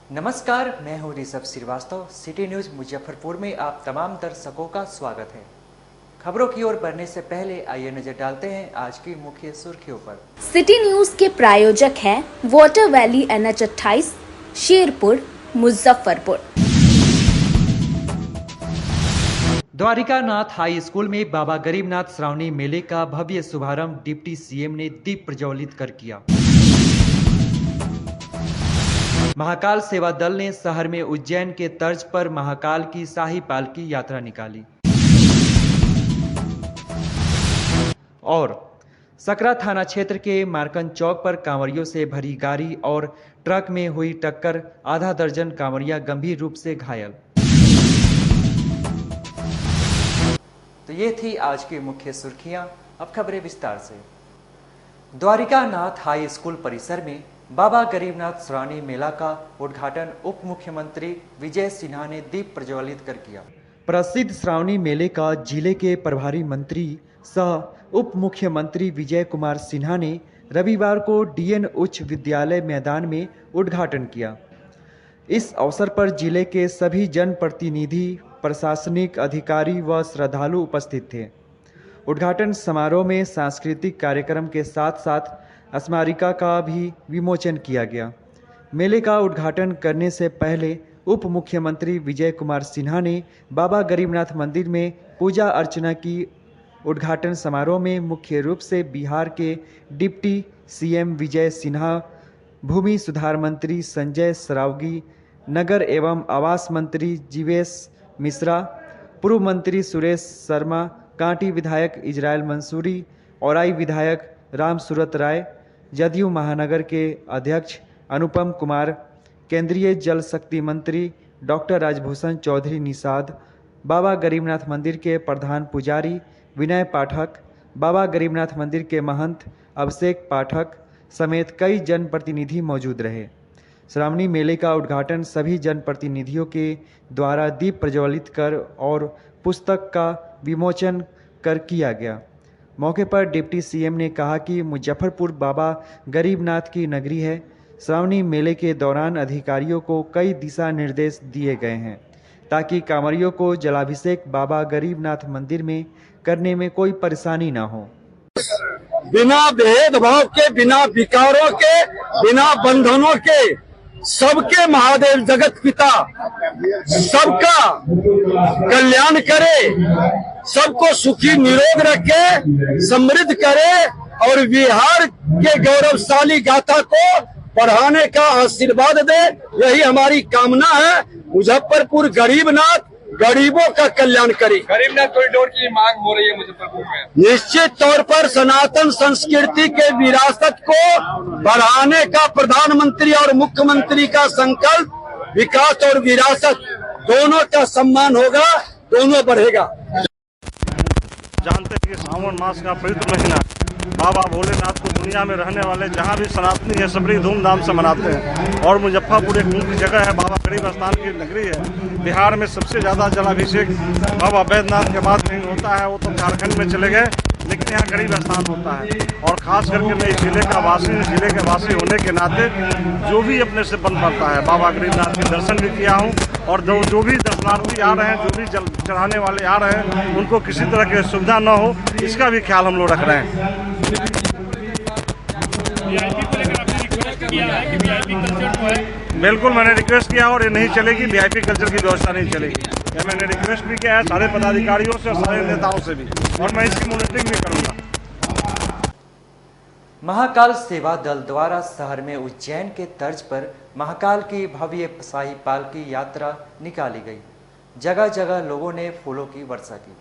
नमस्कार, मैं हूं ऋषभ श्रीवास्तव। सिटी न्यूज मुजफ्फरपुर में आप तमाम दर्शकों का स्वागत है। खबरों की ओर बढ़ने से पहले आइए नजर डालते हैं आज की मुख्य सुर्खियों पर। सिटी न्यूज के प्रायोजक हैं water valley NH 28 Sherpur Muzaffarpur. Dwarikanath high school में बाबा गरीबनाथ श्रावणी मेले का भव्य शुभारंभ डिप्टी CM ने दीप प्रज्वलित कर किया। महाकाल सेवा दल ने शहर में उज्जैन के तर्ज पर महाकाल की शाही पालकी यात्रा निकाली। और सकरा थाना क्षेत्र के मार्कन चौक पर कांवरियों से भरी गाड़ी और ट्रक में हुई टक्कर, आधा दर्जन कांवरिया गंभीर रूप से घायल। तो ये थी आज की मुख्य सुर्खियां। अब खबरें विस्तार से। द्वारिकानाथ हाई स्कूल परिसर में बाबा गरीबनाथ श्रावणी मेला का उद्घाटन उप मुख्यमंत्री विजय सिन्हा ने दीप प्रज्वलित कर किया। प्रसिद्ध श्रावणी मेले का जिले के प्रभारी मंत्री सह उप मुख्यमंत्री विजय कुमार सिन्हा ने रविवार को DN उच्च विद्यालय मैदान में उद्घाटन किया। इस अवसर पर जिले के सभी जनप्रतिनिधि, प्रशासनिक अधिकारी व श्रद्धालु उपस्थित थे। उद्घाटन समारोह में सांस्कृतिक कार्यक्रम के साथ साथ स्मारिका का भी विमोचन किया गया। मेले का उद्घाटन करने से पहले उप मुख्यमंत्री विजय कुमार सिन्हा ने बाबा गरीबनाथ मंदिर में पूजा अर्चना की। उद्घाटन समारोह में मुख्य रूप से बिहार के डिप्टी CM विजय सिन्हा, भूमि सुधार मंत्री संजय सरावगी, नगर एवं आवास मंत्री जीवेश मिश्रा, पूर्व मंत्री सुरेश शर्मा, कांटी विधायक इजराइल मंसूरी, औराई विधायक राम सूरत राय, जदयू महानगर के अध्यक्ष अनुपम कुमार, केंद्रीय जल शक्ति मंत्री डॉक्टर राजभूषण चौधरी निषाद, बाबा गरीबनाथ मंदिर के प्रधान पुजारी विनय पाठक, बाबा गरीबनाथ मंदिर के महंत अभिषेक पाठक समेत कई जनप्रतिनिधि मौजूद रहे। श्रावणी मेले का उद्घाटन सभी जनप्रतिनिधियों के द्वारा दीप प्रज्वलित कर और पुस्तक का विमोचन कर किया गया। मौके पर डिप्टी CM ने कहा कि मुजफ्फरपुर बाबा गरीबनाथ की नगरी है। श्रावणी मेले के दौरान अधिकारियों को कई दिशा निर्देश दिए गए हैं ताकि कांवरियों को जलाभिषेक बाबा गरीबनाथ मंदिर में करने में कोई परेशानी ना हो। बिना भेदभाव के, बिना विकारों के, बिना बंधनों के सबके महादेव जगत पिता सबका कल्याण करे, सबको सुखी निरोग रखे, समृद्ध करे और बिहार के गौरवशाली गाथा को बढ़ाने का आशीर्वाद दे। यही हमारी कामना है। मुजफ्फरपुर गरीबनाथ गरीबों का कल्याण करे। गरीबनाथ कॉरिडोर की मांग हो रही है मुजफ्फरपुर में। निश्चित तौर पर सनातन संस्कृति के विरासत को बढ़ाने का प्रधानमंत्री और मुख्यमंत्री का संकल्प, विकास और विरासत दोनों का सम्मान होगा, दोनों बढ़ेगा। जानते हैं कि सावन मास का पवित्र महीना बाबा भोलेनाथ को दुनिया में रहने वाले जहाँ भी सनातनी है सब बड़ी धूमधाम से मनाते हैं। और मुजफ्फरपुर एक मुख्य जगह है, बाबा गरीब स्थान की नगरी है। बिहार में सबसे ज़्यादा जलाभिषेक बाबा बैद्यनाथ के बाद कहीं होता है, वो तो झारखंड में चले गए, लेकिन यहाँ गरीब स्थान होता है। और ख़ास करके मैं इस जिले के वासी होने के नाते जो भी अपने से बन पड़ता है, बाबा गरीबनाथ के दर्शन भी किया हूँ। और जो भी दर्शनार्थी आ रहे हैं, जो भी जल चढ़ाने वाले आ रहे हैं, उनको किसी तरह की सुविधा न हो, इसका भी ख्याल हम लोग रख रहे हैं। बिल्कुल मैंने रिक्वेस्ट किया और ये नहीं चलेगी, VIP कल्चर की व्यवस्था नहीं चलेगी। या मैंने रिक्वेस्ट भी किया है सारे पदाधिकारियों से और सारे नेताओं से भी, और मैं इसकी मॉनिटरिंग भी करूंगा। महाकाल सेवा दल द्वारा शहर में उज्जैन के तर्ज पर महाकाल की भव्य शाही पालकी यात्रा निकाली गई। जगह जगह लोगों ने फूलों की वर्षा की।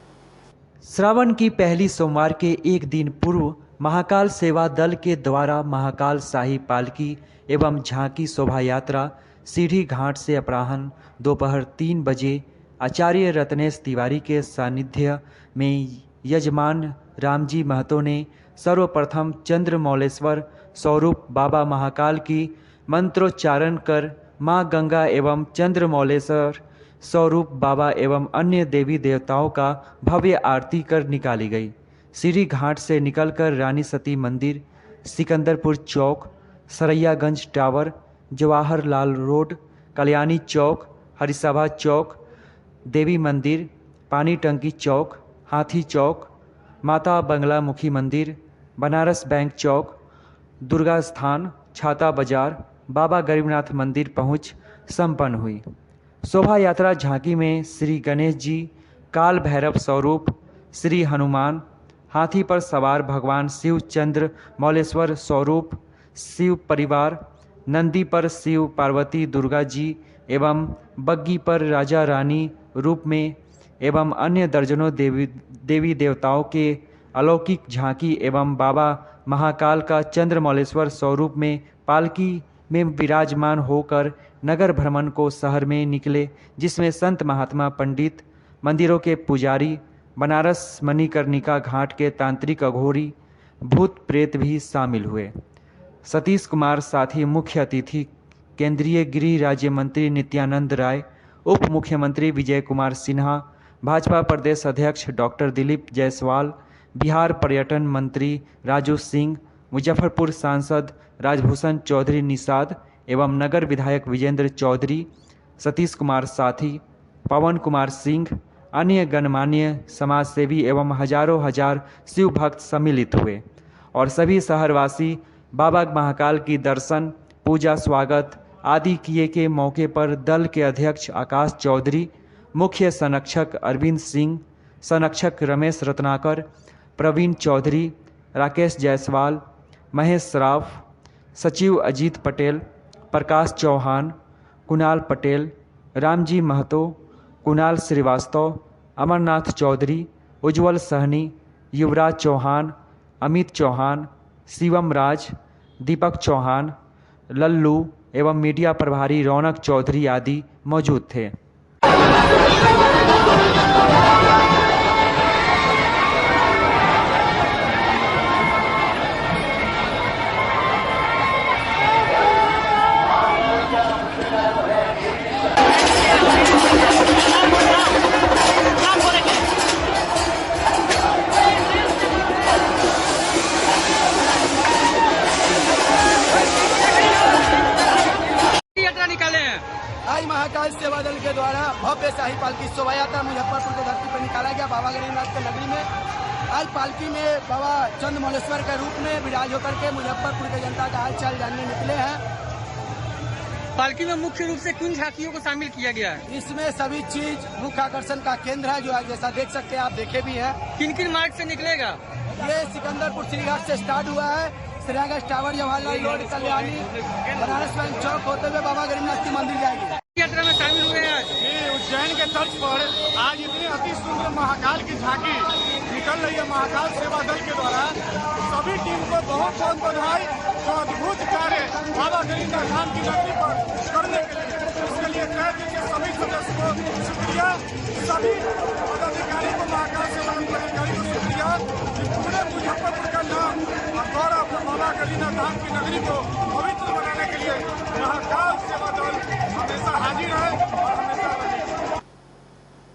श्रावण की पहली सोमवार के एक दिन पूर्व महाकाल सेवा दल के द्वारा महाकाल शाही पालकी एवं झांकी शोभा यात्रा सीढ़ी घाट से अपराह्न दोपहर 3 बजे आचार्य रत्नेश तिवारी के सानिध्य में यजमान रामजी महतो ने सर्वप्रथम चंद्रमौलेश्वर स्वरूप बाबा महाकाल की मंत्रोच्चारण कर मां गंगा एवं चंद्रमौलेश्वर स्वरूप बाबा एवं अन्य देवी देवताओं का भव्य आरती कर निकाली गई। सीढ़ी घाट से निकलकर रानी सती मंदिर, सिकंदरपुर चौक, सरैयागंज टावर, जवाहरलाल रोड, कल्याणी चौक, हरिसभा चौक, देवी मंदिर, पानी टंकी चौक, हाथी चौक, माता बंगला मुखी मंदिर, बनारस बैंक चौक, दुर्गा स्थान, छाता बाजार, बाबा गरीबनाथ मंदिर पहुंच संपन्न हुई। शोभा यात्रा झांकी में श्री गणेश जी, काल भैरव स्वरूप, श्री हनुमान, हाथी पर सवार भगवान शिव चंद्र मौलेश्वर स्वरूप, शिव परिवार, नंदी पर शिव पार्वती दुर्गा जी एवं बग्गी पर राजा रानी रूप में एवं अन्य दर्जनों देवी देवताओं के अलौकिक झांकी एवं बाबा महाकाल का चंद्रमौलेश्वर स्वरूप में पालकी में विराजमान होकर नगर भ्रमण को शहर में निकले, जिसमें संत महात्मा पंडित, मंदिरों के पुजारी, बनारस मणिकर्णिका घाट के तांत्रिक अघोरी, भूत प्रेत भी शामिल हुए। सतीश कुमार साथी मुख्य अतिथि केंद्रीय गृह राज्य मंत्री नित्यानंद राय, उप मुख्यमंत्री विजय कुमार सिन्हा, भाजपा प्रदेश अध्यक्ष डॉक्टर दिलीप जायसवाल, बिहार पर्यटन मंत्री राजू सिंह, मुजफ्फरपुर सांसद राजभूषण चौधरी निषाद एवं नगर विधायक विजेंद्र चौधरी, सतीश कुमार साथी, पवन कुमार सिंह, अन्य गणमान्य समाजसेवी एवं हजारों हजार शिव भक्त सम्मिलित हुए और सभी शहरवासी बाबा महाकाल की दर्शन, पूजा, स्वागत आदि किए के मौके पर दल के अध्यक्ष आकाश चौधरी, मुख्य संरक्षक अरविंद सिंह, संरक्षक रमेश रत्नाकर, प्रवीण चौधरी, राकेश जायसवाल, महेश सराफ, सचिव अजीत पटेल, प्रकाश चौहान, कुणाल पटेल, रामजी महतो, कुणाल श्रीवास्तव, अमरनाथ चौधरी, उज्जवल सहनी, युवराज चौहान, अमित चौहान, शिवम राज, दीपक चौहान, लल्लू एवं मीडिया प्रभारी रौनक चौधरी आदि मौजूद थे। आज महाकाल सेवा दल के द्वारा भव्य शाही पालकी शोभा यात्रा मुजफ्फरपुर की धरती पर निकाला गया बाबा गरीबनाथ के नगरी में। आज पालकी में बाबा चंद्रमौलेश्वर के रूप में विराज होकर के मुजफ्फरपुर की जनता का हाल चाल जानने निकले हैं। पालकी में मुख्य रूप से किन झांकियों को शामिल किया गया है? इसमें सभी चीज मुख्य आकर्षण का केंद्र है, जो आज जैसा देख सकते हैं, आप देखे भी है। किन किन मार्ग से निकलेगा? ये सिकंदरपुर श्रीघाट से स्टार्ट हुआ है, Srinagar tower, Jawaharlal road, Kalyani, Banaras bank चौक होते हुए बाबा गरीबनाथ की मंदिर जाएगी। यात्रा में शामिल हुए हैं। उज्जैन के तर्ज पर आज इतनी अति सुंदर महाकाल की झांकी निकल रही है महाकाल सेवा दल के द्वारा। सभी टीम को बहुत बहुत बधाई, जो अद्भुत कार्य बाबा गरीबनाथ धाम की नगरी पर करने के लिए, इसके लिए तय दिल के सभी सदस्य को शुक्रिया, सभी पदाधिकारी को, महाकाल सेवा दल पदाधिकारी को शुक्रिया। पूरे मुजफ्फरपुर का नाम और गौरव बाबा गरीबनाथ धाम की नगरी को पवित्र बनाने के लिए महाकाल सेवा दल हमेशा हाजिर है और हमेशा रहेगा।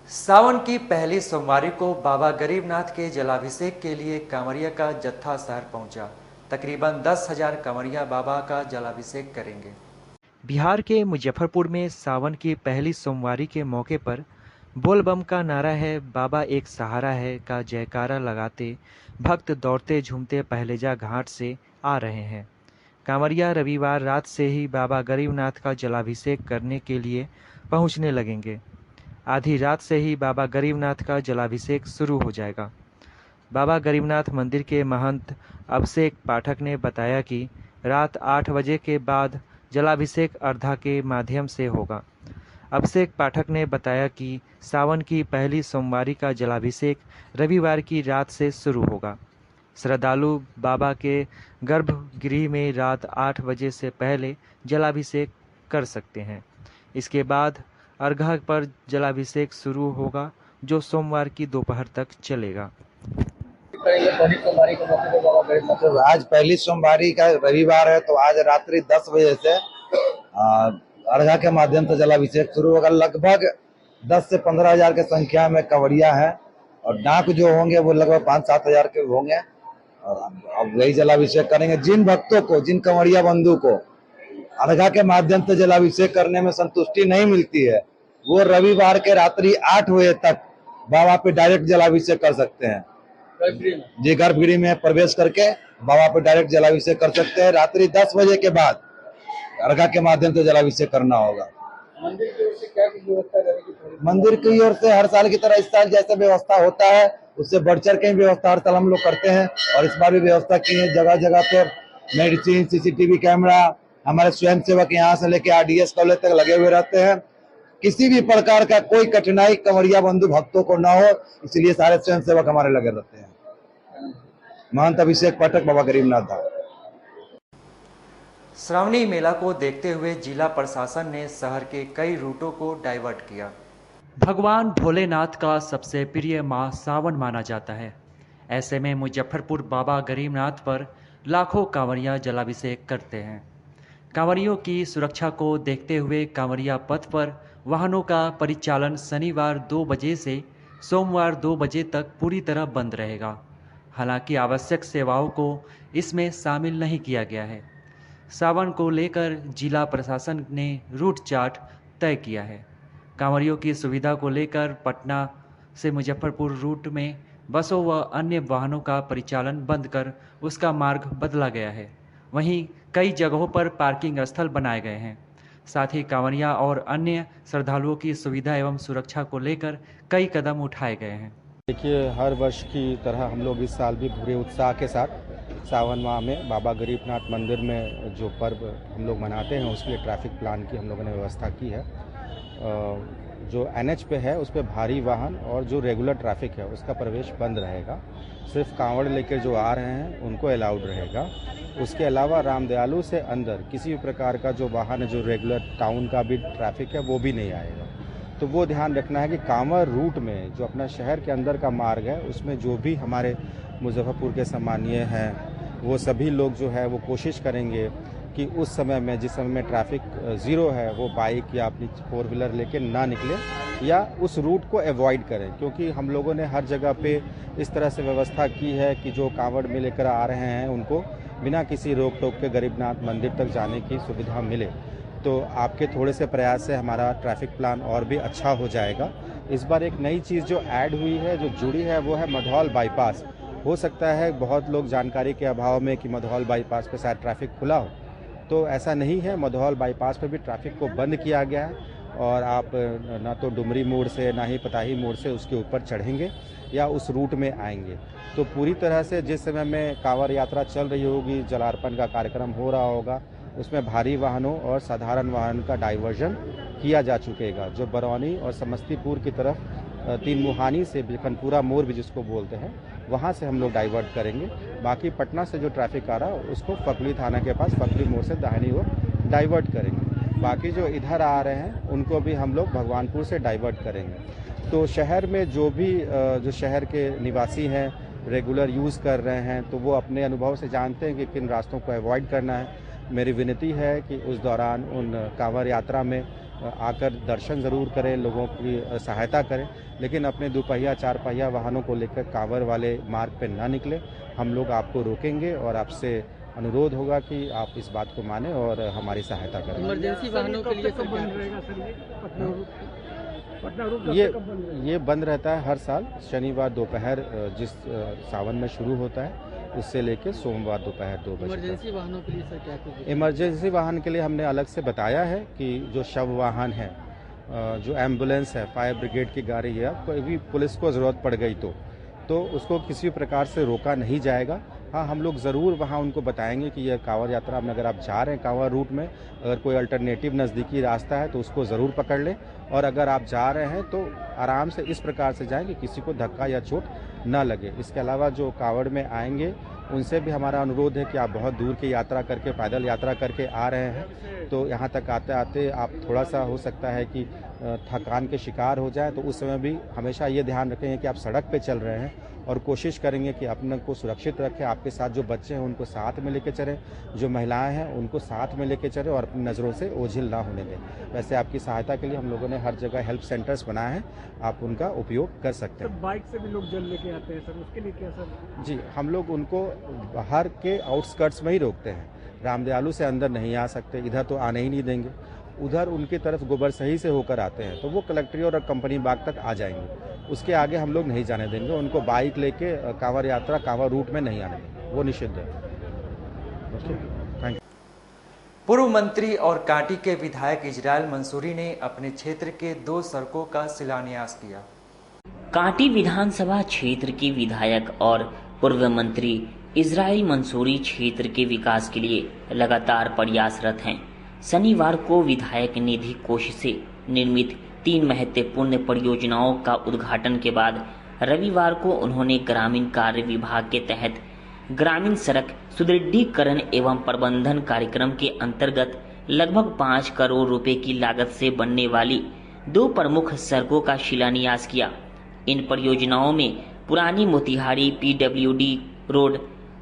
सावन की पहली सोमवारी को बाबा गरीबनाथ के जलाभिषेक के लिए कांवरिया का जत्था शहर पहुंचा। तकरीबन 10,000 कांवरिया बाबा का जलाभिषेक करेंगे। बिहार के मुजफ्फरपुर में सावन की पहली सोमवारी के मौके पर बोल बम का नारा है, बाबा एक सहारा है का जयकारा लगाते भक्त दौड़ते झूमते पहलेजा घाट से आ रहे हैं। कांवरिया रविवार रात से ही बाबा गरीबनाथ का जलाभिषेक करने के लिए पहुंचने लगेंगे। आधी रात से ही बाबा गरीबनाथ का जलाभिषेक शुरू हो जाएगा। बाबा गरीबनाथ मंदिर के महंत अभिषेक पाठक ने बताया कि रात 8 बजे के बाद जलाभिषेक अर्धा के माध्यम से होगा। अभिषेक पाठक ने बताया कि सावन की पहली सोमवारी का जलाभिषेक रविवार की रात से शुरू होगा। श्रद्धालु बाबा के गर्भगृह में रात 8 बजे से पहले जलाभिषेक कर सकते हैं। इसके बाद अर्घा पर जलाभिषेक शुरू होगा, जो सोमवार की दोपहर तक चलेगा। आज पहली सोमवारी का रविवार है, तो आज रात्रि 10 बजे से अर्घा के माध्यम से जलाभिषेक शुरू होगा। लगभग 10 से 15 हजार की संख्या में कांवड़िया है और डाक जो होंगे वो लगभग 5-7 हजार के होंगे और अब यही जलाभिषेक करेंगे। जिन भक्तों को, जिन कांवड़िया बंधु को अर्घा के माध्यम से जलाभिषेक करने में संतुष्टि नहीं मिलती है, वो रविवार के रात्रि 8 बजे तक बाबा पे डायरेक्ट जलाभिषेक कर सकते हैं। जी, गर्भगृह में प्रवेश करके बाबा पे डायरेक्ट जलाभिषेक कर सकते हैं। रात्रि 10 बजे के बाद अर्घा के माध्यम से जलाभिषेक करना होगा। मंदिर की ओर से क्या व्यवस्था रहेगी? मंदिर की ओर से हर साल की तरह इस साल जैसे व्यवस्था होता है उससे बढ़ चढ़ के व्यवस्था हर साल हम लोग करते हैं, और इस बार भी व्यवस्था की है। जगह जगह पे मेडिसिन, सीसीटीवी कैमरा, हमारे स्वयंसेवक यहाँ से लेके RDS कॉलेज तक लगे हुए रहते हैं। किसी भी प्रकार का कोई कठिनाई कंवरिया बंधु भक्तों को ना हो, इसलिए सारे स्वयंसेवक हमारे लगे रहते हैं। महंत अभिषेक पाठक, बाबा गरीबनाथ धाम। श्रावणी मेला को देखते हुए जिला प्रशासन ने शहर के कई रूटों को डाइवर्ट किया। भगवान भोलेनाथ का सबसे प्रिय माह सावन माना जाता है। ऐसे में मुजफ्फरपुर बाबा गरीबनाथ पर लाखों कांवरिया जलाभिषेक करते हैं। कांवरियों की सुरक्षा को देखते हुए कांवरिया पथ पर वाहनों का परिचालन शनिवार 2 बजे से सोमवार 2 बजे तक पूरी तरह बंद रहेगा। हालांकि आवश्यक सेवाओं को इसमें शामिल नहीं किया गया है। सावन को लेकर जिला प्रशासन ने रूट चार्ट तय किया है। कांवरियों की सुविधा को लेकर पटना से मुजफ्फरपुर रूट में बसों व अन्य वाहनों का परिचालन बंद कर उसका मार्ग बदला गया है। वहीं कई जगहों पर पार्किंग स्थल बनाए गए हैं। साथ ही कांवरिया और अन्य श्रद्धालुओं की सुविधा एवं सुरक्षा को लेकर कई कदम उठाए गए हैं। देखिए, हर वर्ष की तरह हम लोग इस साल भी पूरे उत्साह के साथ सावन माह में बाबा गरीबनाथ मंदिर में जो पर्व हम लोग मनाते हैं उसके लिए ट्रैफिक प्लान की हम लोगों ने व्यवस्था की है। जो NH पे है उस पर भारी वाहन और जो रेगुलर ट्रैफिक है उसका प्रवेश बंद रहेगा। सिर्फ कांवड़ लेकर जो आ रहे हैं उनको अलाउड रहेगा। उसके अलावा रामदयालु से अंदर किसी भी प्रकार का जो वाहन है, जो रेगुलर टाउन का भी ट्रैफिक है, वो भी नहीं आएगा। तो वो ध्यान रखना है कि कांवड़ रूट में जो अपना शहर के अंदर का मार्ग है उसमें जो भी हमारे मुजफ्फरपुर के सम्मानीय हैं वो सभी लोग जो है वो कोशिश करेंगे कि उस समय में, जिस समय में ट्रैफिक ज़ीरो है, वो बाइक या अपनी 4 व्हीलर लेके ना निकले या उस रूट को अवॉइड करें। क्योंकि हम लोगों ने हर जगह पे इस तरह से व्यवस्था की है कि जो कांवड़ में लेकर आ रहे हैं उनको बिना किसी रोक टोक के गरीबनाथ मंदिर तक जाने की सुविधा मिले। तो आपके थोड़े से प्रयास से हमारा ट्रैफिक प्लान और भी अच्छा हो जाएगा। इस बार एक नई चीज़ जो ऐड हुई है, जो जुड़ी है, वो है मधौल बाईपास। हो सकता है बहुत लोग जानकारी के अभाव में कि मधौल बाईपास पे शायद ट्रैफिक खुला हो, तो ऐसा नहीं है। मधौल बाईपास पे भी ट्रैफिक को बंद किया गया है और आप ना तो डुमरी मोड़ से ना ही पताही मोड़ से उसके ऊपर चढ़ेंगे या उस रूट में आएंगे। तो पूरी तरह से जिस समय में कांवड़ यात्रा चल रही होगी, जलार्पण का कार्यक्रम हो रहा होगा, उसमें भारी वाहनों और साधारण वाहन का डाइवर्जन किया जा चुकेगा। जो बरौनी और समस्तीपुर की तरफ 3 मुहानी से बिकनपुरा मोड़ भी जिसको बोलते हैं, वहाँ से हम लोग डाइवर्ट करेंगे। बाकी पटना से जो ट्रैफिक आ रहा है उसको फकली थाना के पास फकली मोड़ से दाहिनी ओर डाइवर्ट करेंगे। बाकी जो इधर आ रहे हैं उनको भी हम लोग भगवानपुर से डाइवर्ट करेंगे। तो शहर में जो भी जो शहर के निवासी हैं, रेगुलर यूज़ कर रहे हैं, तो वो अपने अनुभव से जानते हैं कि किन रास्तों को अवॉइड करना है। मेरी विनती है कि उस दौरान उन कांवड़ यात्रा में आकर दर्शन ज़रूर करें, लोगों की सहायता करें, लेकिन अपने 2 पहिया 4 पहिया वाहनों को लेकर कांवड़ वाले मार्ग पर ना निकले। हम लोग आपको रोकेंगे और आपसे अनुरोध होगा कि आप इस बात को मानें और हमारी सहायता करें। इमरजेंसी वाहनों के लिए ये बंद रहता है हर साल शनिवार दोपहर, जिस सावन में शुरू होता है उससे लेके सोमवार दोपहर 2 बजे। इमरजेंसी वाहनों के लिए सर क्या कुछ? इमरजेंसी वाहन के लिए हमने अलग से बताया है कि जो शव वाहन है, जो एम्बुलेंस है, फायर ब्रिगेड की गाड़ी है, कोई भी पुलिस को ज़रूरत पड़ गई तो उसको किसी प्रकार से रोका नहीं जाएगा। हाँ, हम लोग ज़रूर वहाँ उनको बताएंगे कि यह कांवड़ यात्रा में अगर आप जा रहे हैं कांवड़ रूट में, अगर कोई अल्टरनेटिव नज़दीकी रास्ता है तो उसको ज़रूर पकड़ लें, और अगर आप जा रहे हैं तो आराम से इस प्रकार से जाएं कि किसी को धक्का या चोट ना लगे। इसके अलावा जो कांवड़ में आएंगे उनसे भी हमारा अनुरोध है कि आप बहुत दूर की यात्रा करके, पैदल यात्रा करके आ रहे हैं, तो यहाँ तक आते आते आप थोड़ा सा हो सकता है कि थकान के शिकार हो जाए। तो उस समय भी हमेशा ये ध्यान रखेंगे कि आप सड़क पे चल रहे हैं और कोशिश करेंगे कि अपने को सुरक्षित रखें। आपके साथ जो बच्चे हैं उनको साथ में लेके चलें, जो महिलाएं हैं उनको साथ में लेके चलें और अपनी नज़रों से ओझिल ना होने दें। वैसे आपकी सहायता के लिए हम लोगों ने हर जगह हेल्प सेंटर्स बनाए हैं, आप उनका उपयोग कर सकते हैं। बाइक से भी लोग जल लेके आते हैं सर, उसके लिए क्या सर? जी, हम लोग उनको बाहर के आउटस्कर्ट्स में ही रोकते हैं। रामदयालु से अंदर नहीं आ सकते, इधर तो आने ही नहीं देंगे। उधर उनकी तरफ गोबर सही से होकर आते हैं तो वो कलेक्ट्री और कंपनी बाग तक आ जाएंगे, उसके आगे हम लोग नहीं जाने देंगे। उनको बाइक लेके कांवड़ यात्रा कांवड़ रूट में नहीं आने देंगे, वो निषिद्ध है। Thank you. पूर्व मंत्री और कांटी के विधायक इजराइल मंसूरी ने अपने क्षेत्र के 2 सड़कों का शिलान्यास किया। कांटी विधानसभा क्षेत्र के विधायक और पूर्व मंत्री इजराइल मंसूरी क्षेत्र के विकास के लिए लगातार प्रयासरत हैं। शनिवार को विधायक निधि कोष से निर्मित 3 महत्वपूर्ण परियोजनाओं का उद्घाटन के बाद रविवार को उन्होंने ग्रामीण कार्य विभाग के तहत ग्रामीण सड़क सुदृढ़ीकरण एवं प्रबंधन कार्यक्रम के अंतर्गत लगभग 5 करोड़ रुपए की लागत से बनने वाली 2 प्रमुख सड़कों का शिलान्यास किया। इन परियोजनाओं में पुरानी मोतिहारी PWD रोड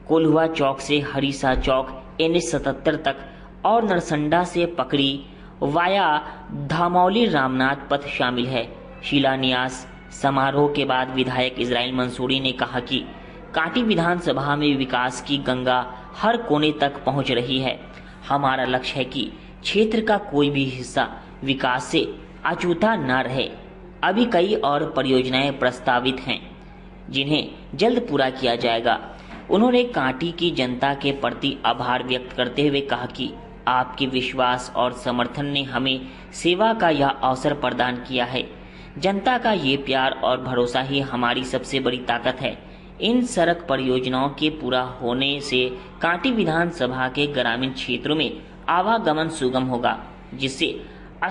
कोल्हुआ चौक से हरीसा चौक NH 77 तक और नरसंडा से पकड़ी वाया धामौली रामनाथ पथ शामिल है। शिलान्यास समारोह के बाद विधायक इजराइल मंसूरी ने कहा कि कांटी विधानसभा में विकास की गंगा हर कोने तक पहुंच रही है। हमारा लक्ष्य है कि क्षेत्र का कोई भी हिस्सा विकास से अछूता न रहे। अभी कई और परियोजनाएं प्रस्तावित हैं जिन्हें जल्द पूरा किया जाएगा। उन्होंने कांटी की जनता के प्रति आभार व्यक्त करते हुए कहा कि आपके विश्वास और समर्थन ने हमें सेवा का यह अवसर प्रदान किया है। जनता का ये प्यार और भरोसा ही हमारी सबसे बड़ी ताकत है। इन सड़क परियोजनाओं के पूरा होने से कांटी विधानसभा के ग्रामीण क्षेत्रों में आवागमन सुगम होगा, जिससे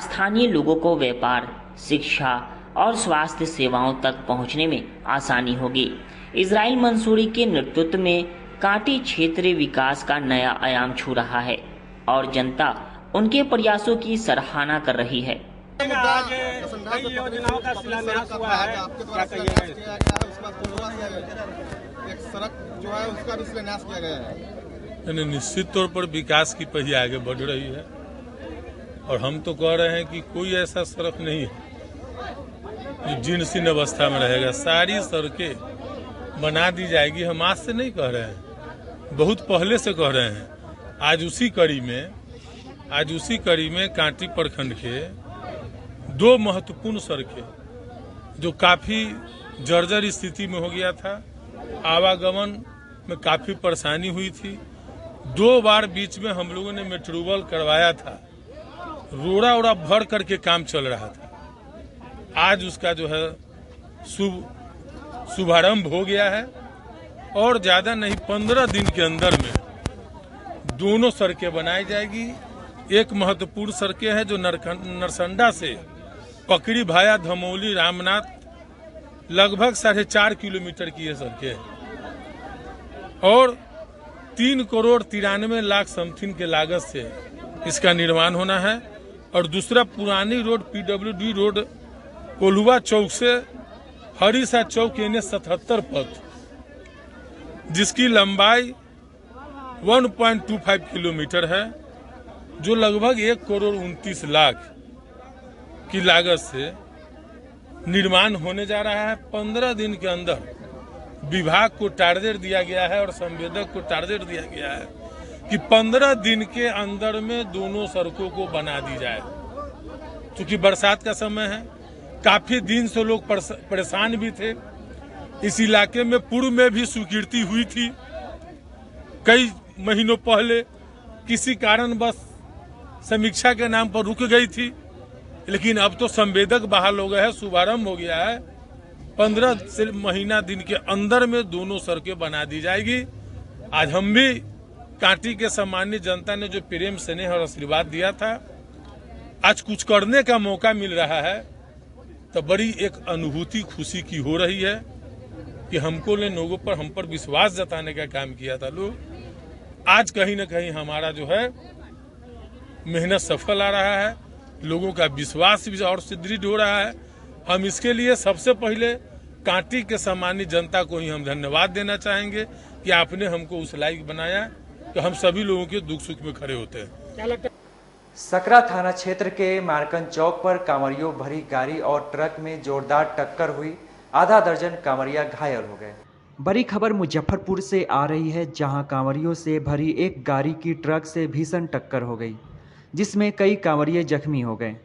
स्थानीय लोगों को व्यापार, शिक्षा और स्वास्थ्य सेवाओं तक पहुंचने में आसानी होगी। इजराइल मंसूरी के नेतृत्व में कांटी क्षेत्र विकास का नया आयाम छू रहा है और जनता उनके प्रयासों की सराहना कर रही है। कई योजनाओं का शिलान्यास हुआ है, क्या कहिएगा? एक सड़क जो है उसका भी शिलान्यास किया गया है। निश्चित तौर पर विकास की पहिया आगे बढ़ रही है और हम तो कह रहे हैं कि कोई ऐसा सड़क नहीं है जो जीर्ण अवस्था में रहेगा। सारी सड़कें बना दी जाएगी। हम आज से नहीं कह रहे हैं, बहुत पहले से कह रहे हैं। आज उसी कड़ी में कांटी प्रखंड के 2 महत्वपूर्ण सड़कें जो काफी जर्जर स्थिति में हो गया था, आवागमन में काफी परेशानी हुई थी। 2 बार बीच में हम लोगों ने मेट्रोवल करवाया था, रोड़ा ओड़ा भर करके काम चल रहा था। आज उसका जो है शुभारंभ हो गया है और ज्यादा नहीं 15 दिन के अंदर में दोनों सड़कें बनाई जाएगी। एक महत्वपूर्ण सड़कें है जो नरसंडा से पकड़ी भाया धमौली रामनाथ लगभग 4.5 किलोमीटर की ये सड़कें है और 3 करोड़ 93 लाख समथिंग के लागत से इसका निर्माण होना है। और दूसरा पुरानी रोड PWD रोड कोल्हुआ चौक से हरीसा चौक NH 77 पथ, जिसकी लंबाई 1.25 किलोमीटर है, जो लगभग 1 करोड़ 29 लाख की लागत से निर्माण होने जा रहा है। 15 दिन के अंदर विभाग को टारगेट दिया गया है और संवेदक को टारगेट दिया गया है कि 15 दिन के अंदर में दोनों सड़कों को बना दी जाए। क्योंकि बरसात का समय है, काफी दिन से लोग परेशान भी थे। इस इलाके में पूर्व में भी स्वीकृति हुई थी, कई महीनों पहले किसी कारण बस समीक्षा के नाम पर रुक गई थी, लेकिन अब तो संवेदक बहाल हो गए हैं, शुभारंभ हो गया है। 15 महीना दिन के अंदर में दोनों सड़कें बना दी जाएगी। आज हम भी कांटी के सम्मान्य जनता ने जो प्रेम स्नेह और आशीर्वाद दिया था, आज कुछ करने का मौका मिल रहा है, तो बड़ी एक अनुभूति खुशी की हो रही है कि हमको ने लोगों पर हम पर विश्वास जताने का काम किया था लोग। आज कहीं न कहीं हमारा जो है मेहनत सफल आ रहा है, लोगों का विश्वास भी और सुदृढ़ हो रहा है। हम इसके लिए सबसे पहले कांटी के सम्मानित जनता को ही हम धन्यवाद देना चाहेंगे कि आपने हमको उस लायक बनाया कि हम सभी लोगों के दुख सुख में खड़े होते हैं। क्या लगता है? सकरा थाना क्षेत्र के मारकन चौक पर कांवरियों भरी गाड़ी और ट्रक में जोरदार टक्कर हुई, आधा दर्जन कांवरिया घायल हो गए। बड़ी खबर मुजफ्फरपुर से आ रही है, जहां कांवरियों से भरी एक गाड़ी की ट्रक से भीषण टक्कर हो गई, जिसमें कई कांवरिये जख्मी हो गए।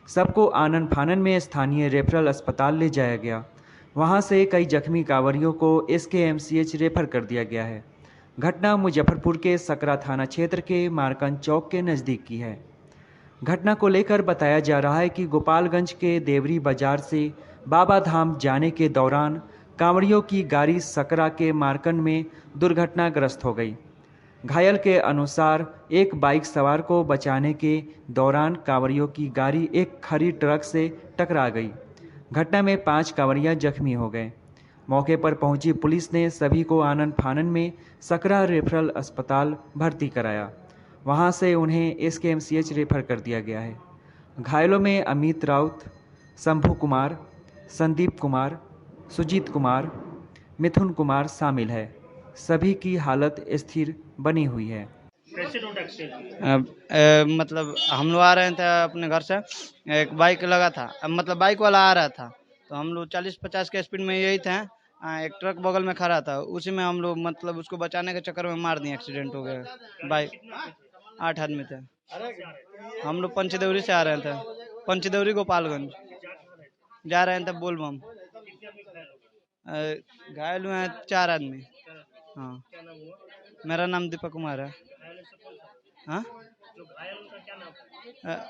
सबको आनन फानन में स्थानीय रेफरल अस्पताल ले जाया गया। वहां से कई जख्मी कांवरियों को SKMCH रेफर कर दिया गया है। घटना मुजफ्फरपुर के सकरा थाना क्षेत्र के मारकंज चौक के नज़दीक की है। घटना को लेकर बताया जा रहा है कि गोपालगंज के देवरी बाजार से बाबा धाम जाने के दौरान कांवड़ियों की गाड़ी सकरा के मारकंड में दुर्घटनाग्रस्त हो गई। घायल के अनुसार एक बाइक सवार को बचाने के दौरान कांवड़ियों की गाड़ी एक खड़ी ट्रक से टकरा गई। घटना में 5 कांवड़िया जख्मी हो गए। मौके पर पहुंची पुलिस ने सभी को आनन फानन में सकरा रेफरल अस्पताल भर्ती कराया। वहां से उन्हें SKMCH रेफर कर दिया गया है। घायलों में अमित राउत, शंभू कुमार, संदीप कुमार, सुजीत कुमार, मिथुन कुमार शामिल है। सभी की हालत स्थिर बनी हुई है। कैसे रोड एक्सीडेंट? मतलब हम लोग आ रहे थे अपने घर से, एक बाइक लगा था, मतलब बाइक वाला आ रहा था, तो हम लोग 40-50 के स्पीड में यही थे। एक ट्रक बगल में खड़ा था, उसी में हम लोग मतलब उसको बचाने के चक्कर में मार दिए, एक्सीडेंट हो गया। बाइक 8 आदमी थे। हम लोग पंचदेवरी से आ रहे थे, पंचदेवरी गोपालगंज जा रहे थे बोलबम। घायल हुए हैं 4 आदमी। हाँ, मेरा नाम दीपक कुमार है। हाँ,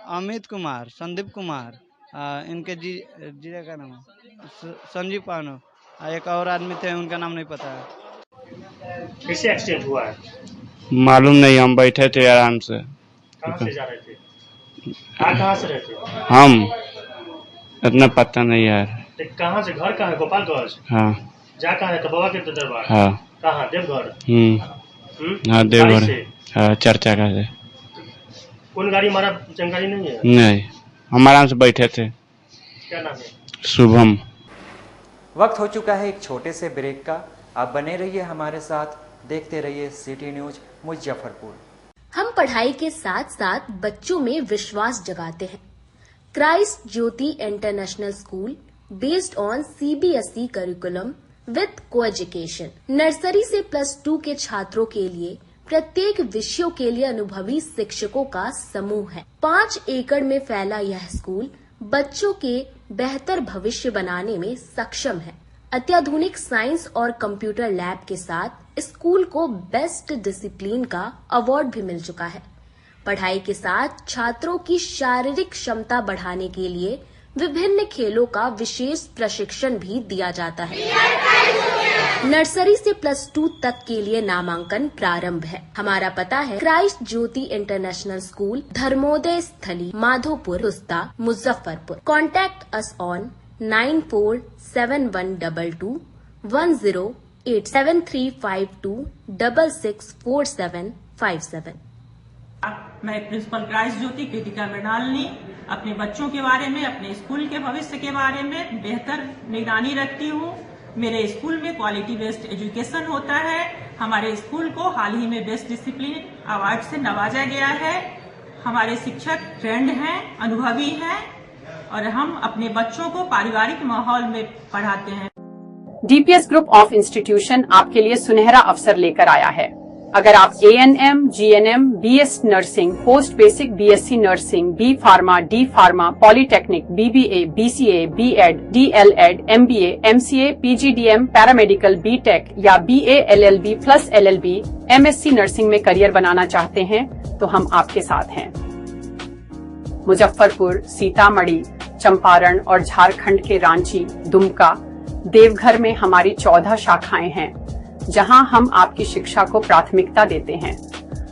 अमित कुमार, संदीप कुमार, इनके जीजा का नाम संजीव पानो, एक और आदमी थे, उनका नाम नहीं पता है। कैसे एक्सीडेंट हुआ है? मालूम नहीं, हम बैठे थे आराम से। कहाँ से जा रहे थे? कहाँ से रहते? हम इतना पता नहीं यार। कहाँ से? घर कहाँ है? गोपालगंज। हाँ। जा कहाँ है? बाबा के दरबार। हाँ। कहाँ? देवघर। हाँ, देवघर। हाँ, चर्चा का से। कौन गाड़ी मारा जानकारी नहीं है? नहीं, हम आराम से बैठे थे। क्या नाम है? शुभम। वक्त हो चुका है एक छोटे से ब्रेक का। आप बने रहिए हमारे साथ, देखते रहिए सिटी न्यूज मुजफ्फरपुर। हम पढ़ाई के साथ साथ बच्चों में विश्वास जगाते हैं। Christ Jyoti international school based on CBSE curriculum with coeducation. Nursery से +2 के छात्रों के लिए प्रत्येक विषयों के लिए अनुभवी शिक्षकों का समूह है। 5 एकड़ में फैला यह स्कूल बच्चों के बेहतर भविष्य बनाने में सक्षम है। अत्याधुनिक साइंस और कंप्यूटर लैब के साथ स्कूल को बेस्ट डिसिप्लिन का अवार्ड भी मिल चुका है। पढ़ाई के साथ छात्रों की शारीरिक क्षमता बढ़ाने के लिए विभिन्न खेलों का विशेष प्रशिक्षण भी दिया जाता है। नर्सरी से +2 तक के लिए नामांकन प्रारंभ है। हमारा पता है Christ Jyoti international school, Dharmodaya Sthali, Madhopur, Rusta, Muzaffarpur. Contact us on 947122 108 7352 664757। मैं प्रिंसिपल क्राइस्ट ज्योति कृतिका मृणालिनी अपने बच्चों के बारे में, अपने स्कूल के भविष्य के बारे में बेहतर निगरानी रखती हूँ। मेरे स्कूल में क्वालिटी बेस्ड एजुकेशन होता है। हमारे स्कूल को हाल ही में बेस्ट डिसिप्लिन अवार्ड से नवाजा गया है। हमारे शिक्षक ट्रेंड हैं, अनुभवी हैं और हम अपने बच्चों को पारिवारिक माहौल में पढ़ाते हैं। DPS ग्रुप ऑफ इंस्टीट्यूशन आपके लिए सुनहरा अवसर लेकर आया है। अगर आप ANM, GNM, BS nursing, post basic BSc nursing, B pharma, D pharma, polytechnic, BBA, BCA, B.Ed, DLEd, MBA, MCA, PGDM, paramedical, BTech या BA LLB plus LLB, MSc nursing में करियर बनाना चाहते हैं तो हम आपके साथ हैं। मुजफ्फरपुर, सीतामढ़ी, चंपारण और झारखंड के रांची, दुमका, देवघर में हमारी 14 शाखाएं हैं, जहां हम आपकी शिक्षा को प्राथमिकता देते हैं।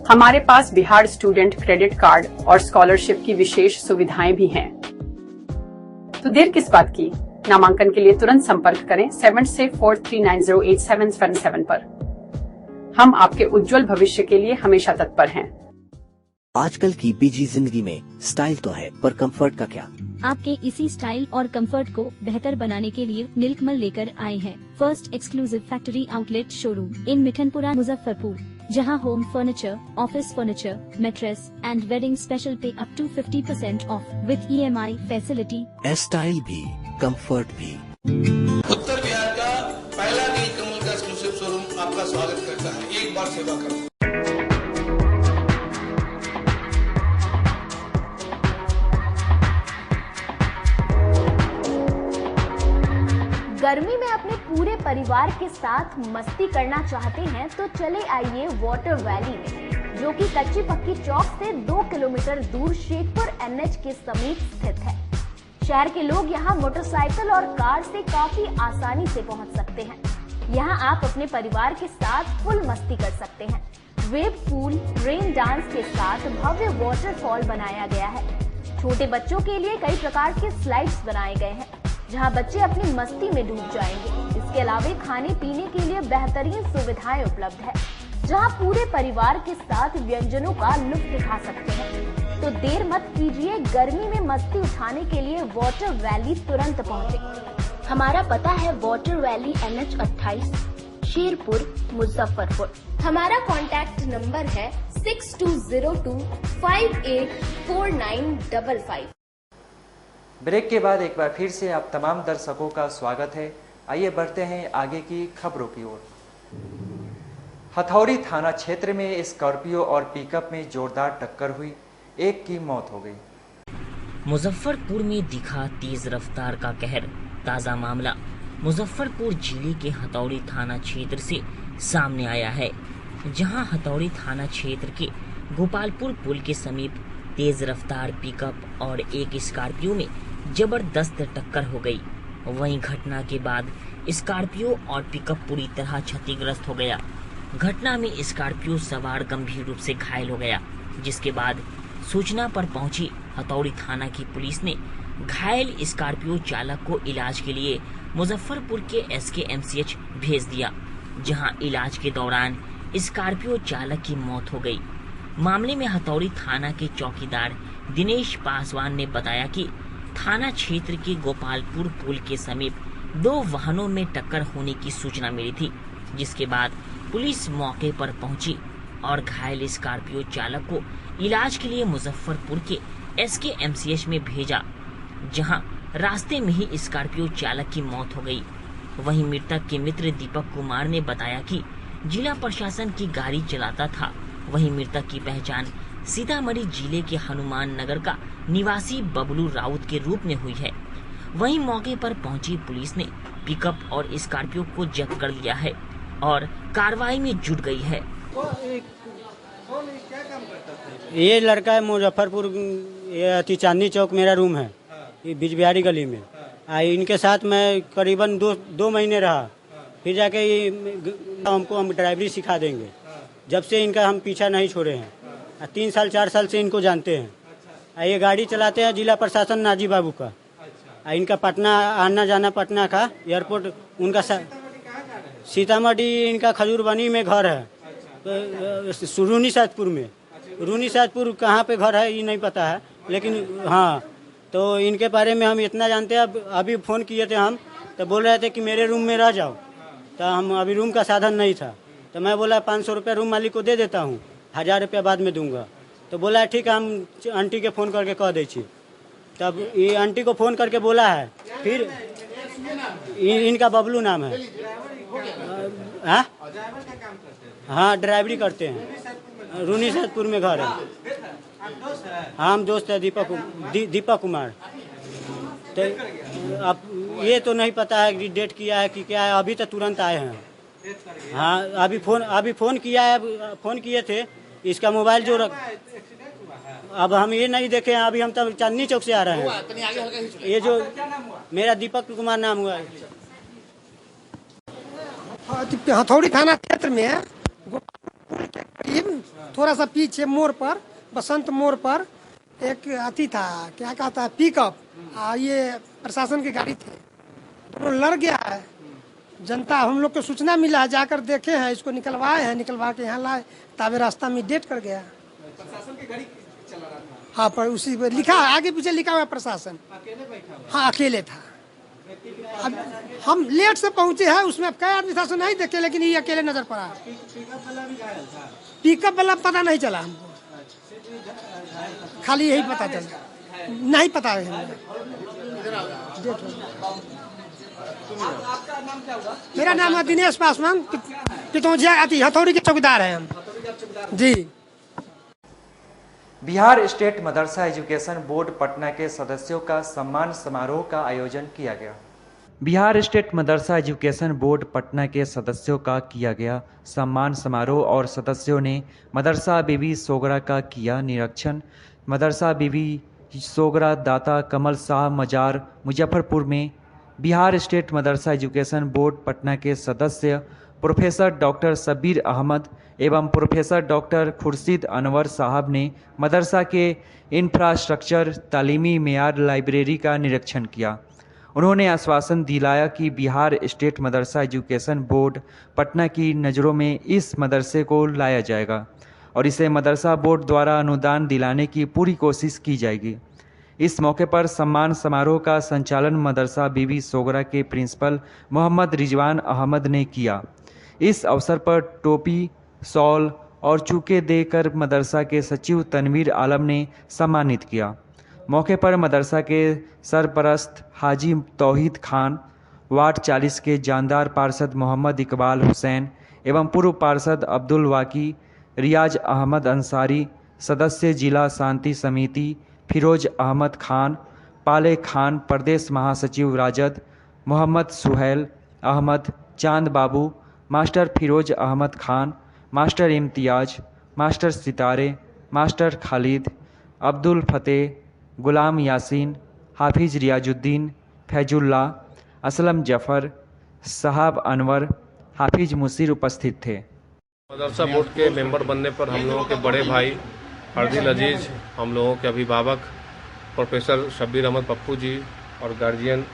हमारे पास बिहार स्टूडेंट क्रेडिट कार्ड और स्कॉलरशिप की विशेष सुविधाएं भी हैं। तो देर किस बात की? नामांकन के लिए तुरंत संपर्क करें 7643908777 पर। हम आपके उज्जवल भविष्य के लिए हमेशा तत्पर हैं। आजकल की बिजी जिंदगी में स्टाइल तो है, पर कंफर्ट का क्या? आपके इसी स्टाइल और कंफर्ट को बेहतर बनाने के लिए नीलकमल लेकर आए हैं first exclusive factory outlet showroom in Mithanpura Muzaffarpur, जहां home furniture, office furniture, mattress and wedding special पे up to 50% off with EMI facility. Style भी, कंफर्ट भी। उत्तर बिहार का पहला नीलकमल का एक्सक्लूसिव स्वागत करता है। एक बार सेवा करो। गर्मी में अपने पूरे परिवार के साथ मस्ती करना चाहते हैं तो चले आइए वाटर वैली में, जो कि कच्ची पक्की चौक से 2 किलोमीटर दूर शेखपुर NH के समीप स्थित है। शहर के लोग यहाँ मोटरसाइकिल और कार से काफी आसानी से पहुँच सकते हैं। यहाँ आप अपने परिवार के साथ फुल मस्ती कर सकते हैं। वेव पूल, रेन डांस के साथ भव्य वाटरफॉल बनाया गया है। छोटे बच्चों के लिए कई प्रकार के स्लाइड्स बनाए गए हैं, जहां बच्चे अपनी मस्ती में डूब जाएंगे। इसके अलावा खाने पीने के लिए बेहतरीन सुविधाएं उपलब्ध है, जहां पूरे परिवार के साथ व्यंजनों का लुत्फ उठा सकते हैं। तो देर मत कीजिए, गर्मी में मस्ती उठाने के लिए वाटर वैली तुरंत पहुंचे। हमारा पता है water valley NH 28, Sherpur, Muzaffarpur. हमारा कॉन्टैक्ट नंबर है 6202 584955। ब्रेक के बाद एक बार फिर से आप तमाम दर्शकों का स्वागत है। आइए बढ़ते हैं आगे की खबरों की ओर। हथौड़ी थाना क्षेत्र में स्कॉर्पियो और पिकअप में जोरदार टक्कर हुई, एक की मौत हो गई। मुजफ्फरपुर में दिखा तेज रफ्तार का कहर। ताजा मामला मुजफ्फरपुर जिले के हथौड़ी थाना क्षेत्र से सामने आया है, जहां हथौड़ी थाना क्षेत्र के गोपालपुर पुल के समीप तेज रफ्तार पिकअप और एक स्कॉर्पियो में जबरदस्त टक्कर हो गई। वहीं घटना के बाद स्कॉर्पियो और पिकअप पूरी तरह क्षतिग्रस्त हो गया। घटना में स्कॉर्पियो सवार गंभीर रूप से घायल हो गया, जिसके बाद सूचना पर पहुंची हथौड़ी थाना की पुलिस ने घायल स्कॉर्पियो चालक को इलाज के लिए मुजफ्फरपुर के SKMCH भेज दिया, जहां इलाज के दौरान स्कॉर्पियो चालक की मौत हो गई। मामले में हथौड़ी थाना के चौकीदार दिनेश पासवान ने बताया कि थाना क्षेत्र के गोपालपुर पुल के समीप 2 वाहनों में टक्कर होने की सूचना मिली थी, जिसके बाद पुलिस मौके पर पहुंची और घायल स्कॉर्पियो चालक को इलाज के लिए मुजफ्फरपुर के SKMCH में भेजा, जहां रास्ते में ही स्कॉर्पियो चालक की मौत हो गई। वहीं मृतक के मित्र दीपक कुमार ने बताया कि जिला प्रशासन की गाड़ी चलाता था। वहीं मृतक की पहचान सीतामढ़ी जिले के हनुमान नगर का निवासी बबलू राउत के रूप में हुई है। वहीं मौके पर पहुंची पुलिस ने पिकअप और स्कॉर्पियो को जब्त कर लिया है और कार्रवाई में जुट गई है। ये लड़का है मुजफ्फरपुर, ये चांदनी चौक मेरा रूम है, ये बिजबिहारी गली में। इनके साथ मैं करीबन 2 महीने रहा। फिर जाके ये हम ड्राइवरी सिखा देंगे। जब से इनका हम पीछा नहीं छोड़े हैं। 3 साल 4 साल से इनको जानते हैं। ये गाड़ी चलाते हैं जिला प्रशासन नाजी बाबू का। इनका पटना आना जाना, पटना का एयरपोर्ट उनका सीतामढ़ी, इनका खजूरबनी में घर है, तो रूनी सादपुर में। रूनी सादपुर कहाँ पे घर है ये नहीं पता है, लेकिन हाँ, तो इनके बारे में हम इतना जानते हैं। अभी फ़ोन किए थे हम, तो बोल रहे थे कि मेरे रूम में रह जाओ। तो हम अभी रूम का साधन नहीं था, तो मैं बोला 500 रुपया रूम मालिक को दे देता हूँ, 1000 रुपया बाद में दूंगा। तो बोला ठीक है, हम आंटी के फ़ोन करके कह दीजिए। तब ये आंटी को फ़ोन करके बोला है। फिर इनका बबलू नाम है। हाँ, ड्राइवरी करते हैं, रूनी सादपुर में घर है। हाँ, हम दोस्त है दीपक कुमार। तो अब ये तो नहीं पता है कि डेट किया है कि क्या है। अभी तो तुरंत आए हैं। हाँ, अभी फ़ोन किया है, फ़ोन किए थे। इसका मोबाइल जो अब हम ये नहीं देखे हैं। अभी हम तो चांदनी चौक से आ रहे हैं। ये जो मेरा दीपक कुमार नाम हुआ है। हथौड़ी थाना क्षेत्र में करीब थोड़ा सा पीछे मोड़ पर, बसंत मोड़ पर एक अथी था, क्या कहता है, पिकअप। ये प्रशासन की गाड़ी थी, तो लड़ गया है। जनता, हम लोग को सूचना मिला है, जाकर देखे हैं, इसको निकलवाए हैं, निकलवा के यहाँ लाए। ताबे रास्ता में डेट कर गया। प्रशासन की गाड़ी चला रहा था। हाँ, पर उसी पर लिखा, आगे पीछे लिखा हुआ प्रशासन। हाँ, अकेले था। अब हम लेट से पहुंचे हैं, उसमें कई आदमी था, नहीं देखे, लेकिन ये अकेले नजर पड़ा। पिकअप वाला पता नहीं चला हमको, खाली यही पता चला, नहीं पता है हमें। आपका नाम क्या होगा? मेरा नाम है दिनेश पासवान, पितौजिया हथौड़ी के चौकीदार हैं हम जी। बिहार स्टेट मदरसा एजुकेशन बोर्ड पटना के सदस्यों का सम्मान समारोह का आयोजन किया गया। बिहार स्टेट मदरसा एजुकेशन बोर्ड पटना के सदस्यों का किया गया सम्मान समारोह और सदस्यों ने मदरसा बीबी सोगरा का किया निरीक्षण। मदरसा बीबी सोगरा दाता कमल शाह मजार मुजफ्फरपुर में बिहार स्टेट मदरसा एजुकेशन बोर्ड पटना के सदस्य प्रोफेसर डॉक्टर शब्बीर अहमद एवं प्रोफेसर डॉक्टर खुर्शीद अनवर साहब ने मदरसा के इंफ्रास्ट्रक्चर, तालीमी मेयार, लाइब्रेरी का निरीक्षण किया। उन्होंने आश्वासन दिलाया कि बिहार स्टेट मदरसा एजुकेशन बोर्ड पटना की नज़रों में इस मदरसे को लाया जाएगा और इसे मदरसा बोर्ड द्वारा अनुदान दिलाने की पूरी कोशिश की जाएगी। इस मौके पर सम्मान समारोह का संचालन मदरसा बीबी सोगरा के प्रिंसिपल मोहम्मद रिजवान अहमद ने किया। इस अवसर पर टोपी, शॉल और चूके देकर मदरसा के सचिव तनवीर आलम ने सम्मानित किया। मौके पर मदरसा के सरपरस्त हाजी तौहीद खान, वार्ड 40 के जानदार पार्षद मोहम्मद इकबाल हुसैन एवं पूर्व पार्षद अब्दुल वाकी, रियाज अहमद अंसारी, सदस्य जिला शांति समिति फिरोज अहमद खान, पाले खान, प्रदेश महासचिव Rajad Mohammad Suhail Ahmad, Chand Babu, master Firoz Ahmad Khan, master Imtiaz, master Sitare, master Khalid, Abdul Fateh, Ghulam Yasin, Hafiz Riyazuddin, Faizulla, Aslam Zafar, Sahab Anwar, हाफिज मुसीर उपस्थित थे। मदरसा बोर्ड के मेंबर बनने पर हम लोगों के बड़े भाई अर्दिल अजीज, हम लोगों के अभिभावक प्रोफेसर शब्बीर अहमद पप्पू जी और गार्जियन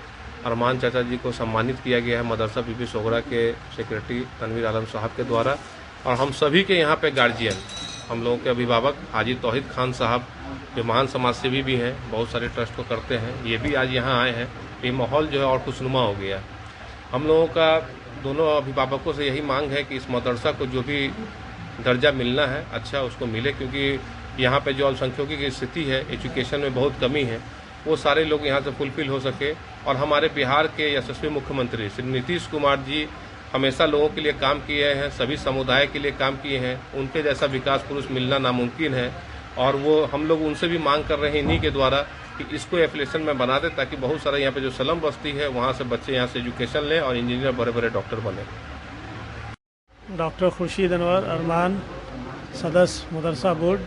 अरमान चाचा जी को सम्मानित किया गया है मदरसा बीबी सोगरा के सेक्रेटरी तनवीर आलम साहब के द्वारा। और हम सभी के यहाँ पे गार्जियन, हम लोगों के अभिभावक हाजी तौहीद खान साहब जो महान समाज सेवी भी हैं, बहुत सारे ट्रस्ट को करते हैं, ये भी आज यहाँ आए हैं। ये माहौल जो है और खुशनुमा हो गया। हम लोगों का दोनों अभिभावकों से यही मांग है कि इस मदरसा को जो भी दर्जा मिलना है अच्छा उसको मिले, क्योंकि यहाँ पे जो अल्पसंख्यकों की स्थिति है, एजुकेशन में बहुत कमी है, वो सारे लोग यहाँ से फुलफिल हो सके। और हमारे बिहार के यशस्वी मुख्यमंत्री श्री नीतीश कुमार जी हमेशा लोगों के लिए काम किए हैं, सभी समुदाय के लिए काम किए हैं। उनके जैसा विकास पुरुष मिलना नामुमकिन है और वो हम लोग उनसे भी मांग कर रहे हैं इन्हीं के द्वारा कि इसको एफिलिएशन में बना दे, ताकि बहुत सारा यहाँ पे जो स्लम बस्ती है वहाँ से बच्चे यहाँ से एजुकेशन लें और इंजीनियर, बड़े बड़े डॉक्टर बने। डॉक्टर खुर्शीद अनवर अरमान, सदस्य मदरसा बोर्ड,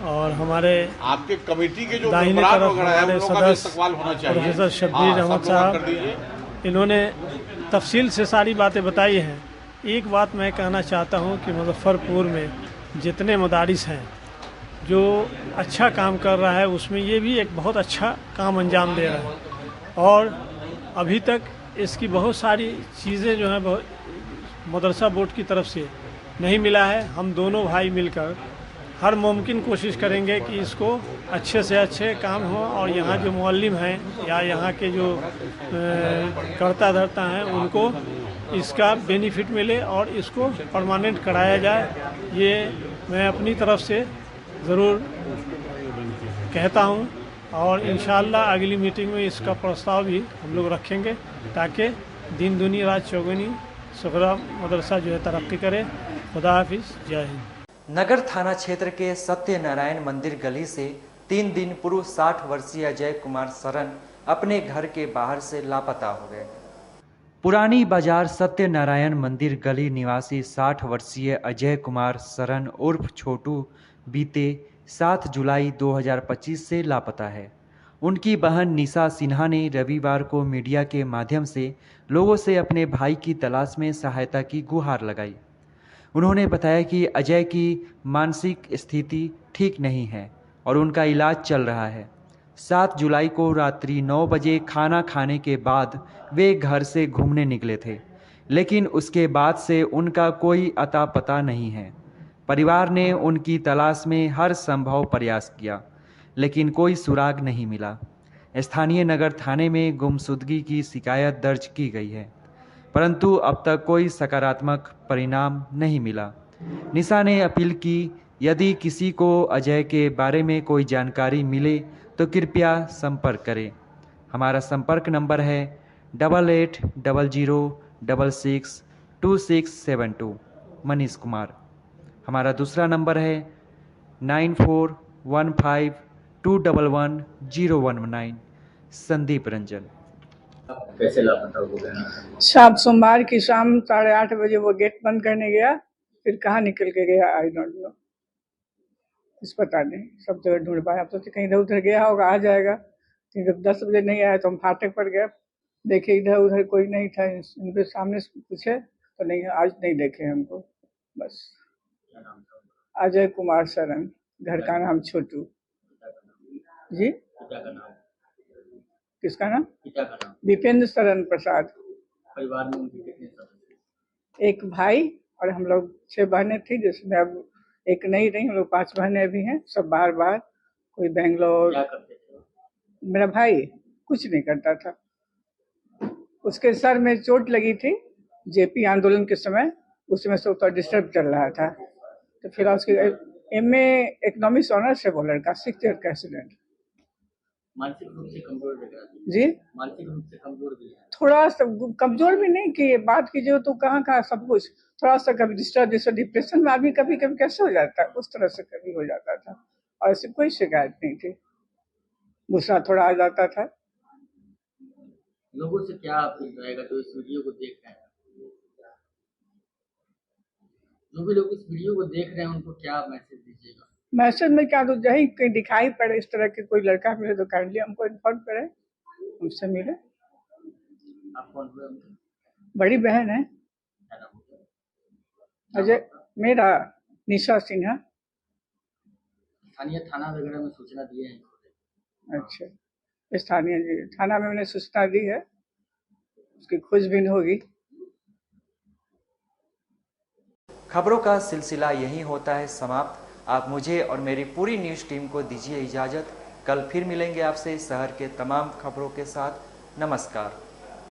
और हमारे आपके कमेटी के जो दाहिने मेंबर तरफ वगैरह है हमारे उन लोगों का भी सदस्य इस्तकबाल होना चाहिए। प्रोफेसर शब्बीर अहमद साहब, इन्होंने तफसील से सारी बातें बताई हैं। एक बात मैं कहना चाहता हूं कि मुजफ्फरपुर में जितने मदारिस हैं जो अच्छा काम कर रहा है, उसमें ये भी एक बहुत अच्छा काम अंजाम दे रहा है। और अभी तक इसकी बहुत सारी चीज़ें जो हैं मदरसा बोर्ड की तरफ से नहीं मिला है। हम दोनों भाई मिलकर हर मुमकिन कोशिश करेंगे कि इसको अच्छे से अच्छे काम हो और यहाँ जो मुअल्लिम हैं या यहाँ के जो कर्ता धर्ता हैं उनको इसका बेनिफिट मिले और इसको परमानेंट कराया जाए। ये मैं अपनी तरफ से ज़रूर कहता हूँ और इंशाअल्लाह अगली मीटिंग में इसका प्रस्ताव भी हम लोग रखेंगे ताकि दिन दुनी रात चौगुनी सोगरा मदरसा जो है तरक्की करे। खुदा हाफिज़, जय हिंद। नगर थाना क्षेत्र के सत्यनारायण मंदिर गली से 3 दिन पूर्व 60 वर्षीय अजय कुमार सरन अपने घर के बाहर से लापता हो गए। पुरानी बाजार सत्यनारायण मंदिर गली निवासी 60 वर्षीय अजय कुमार सरन उर्फ छोटू बीते 7 जुलाई 2025 से लापता है। उनकी बहन निशा सिन्हा ने रविवार को मीडिया के माध्यम से लोगों से अपने भाई की तलाश में सहायता की गुहार लगाई। उन्होंने बताया कि अजय की मानसिक स्थिति ठीक नहीं है और उनका इलाज चल रहा है। 7 जुलाई को रात्रि 9 बजे खाना खाने के बाद वे घर से घूमने निकले थे, लेकिन उसके बाद से उनका कोई अता पता नहीं है। परिवार ने उनकी तलाश में हर संभव प्रयास किया, लेकिन कोई सुराग नहीं मिला। स्थानीय नगर थाने में गुमशुदगी की शिकायत दर्ज की गई है, परंतु अब तक कोई सकारात्मक परिणाम नहीं मिला। निशा ने अपील की, यदि किसी को अजय के बारे में कोई जानकारी मिले तो कृपया संपर्क करें। हमारा संपर्क नंबर है 8800662672। मनीष कुमार। हमारा दूसरा नंबर है 9415211019। संदीप रंजन। कैसे लापता हो गया? शाम सोमवार की शाम 8:30 बजे वो गेट बंद करने गया, फिर कहाँ निकल के गया आई डोंट नो, कुछ पता नहीं। सब जगह ढूंढ पाया, अब तो कहीं इधर उधर गया होगा, आ जाएगा। जब 10 बजे नहीं आया तो हम फाटक पर गए, देखे इधर उधर कोई नहीं था। इनके सामने पूछे तो नहीं, आज नहीं देखे हमको। बस अजय कुमार शरण, घर का नाम छोटू जी। किसका नाम? दीपेंद्र शरण प्रसाद। परिवार में उनके कितने सदस्य? एक भाई और हम लोग 6 बहनें थी, जिसमें अब एक नहीं रही। हम लोग 5 बहनें भी हैं, सब बाहर बाहर। कोई बेंगलोर। क्या करते थे? मेरा भाई कुछ नहीं करता था। उसके सर में चोट लगी थी जेपी आंदोलन के समय, उस समय से डिस्टर्ब चल रहा था। तो फिर उसके MA इकोनॉमिक्स ऑनर्स है वो लड़का, 6th ईयर का स्टूडेंट। मानसिक रूप से कमजोर लग रहा है जी, मानसिक रूप से कमजोर भी है। थोड़ा सा कमजोर भी नहीं कि बात कीजिए तो कहाँ कहाँ सब कुछ। थोड़ा सा कभी डिस्टर्ब, जैसे डिप्रेशन में आदमी कभी कभी कैसे हो जाता है, उस तरह से कभी हो जाता था। और ऐसी कोई शिकायत नहीं थी। गुस्सा थोड़ा आ जाता था। लोगों से क्या अपील रहेगा जो इस वीडियो को देख रहे हैं? जो भी लोग इस वीडियो को देख रहे हैं उनको क्या मैसेज दीजिएगा? मैसेज में क्या, तो यही कहीं दिखाई पड़े इस तरह के कोई लड़का मिले तो काइंडली हमको इन्फॉर्म करे, हमसे मिले। आप कौन हुए? बड़ी बहन है अजय, मेरा निशा सिन्हा। स्थानीय थाना वगैरह में सूचना दिए हैं? अच्छा, स्थानीय जी थाना में मैंने सूचना दी है, उसकी खोजबीन होगी। खबरों का सिलसिला यहीं होता है समाप्त। आप मुझे और मेरी पूरी न्यूज़ टीम को दीजिए इजाज़त। कल फिर मिलेंगे आपसे शहर के तमाम खबरों के साथ। नमस्कार।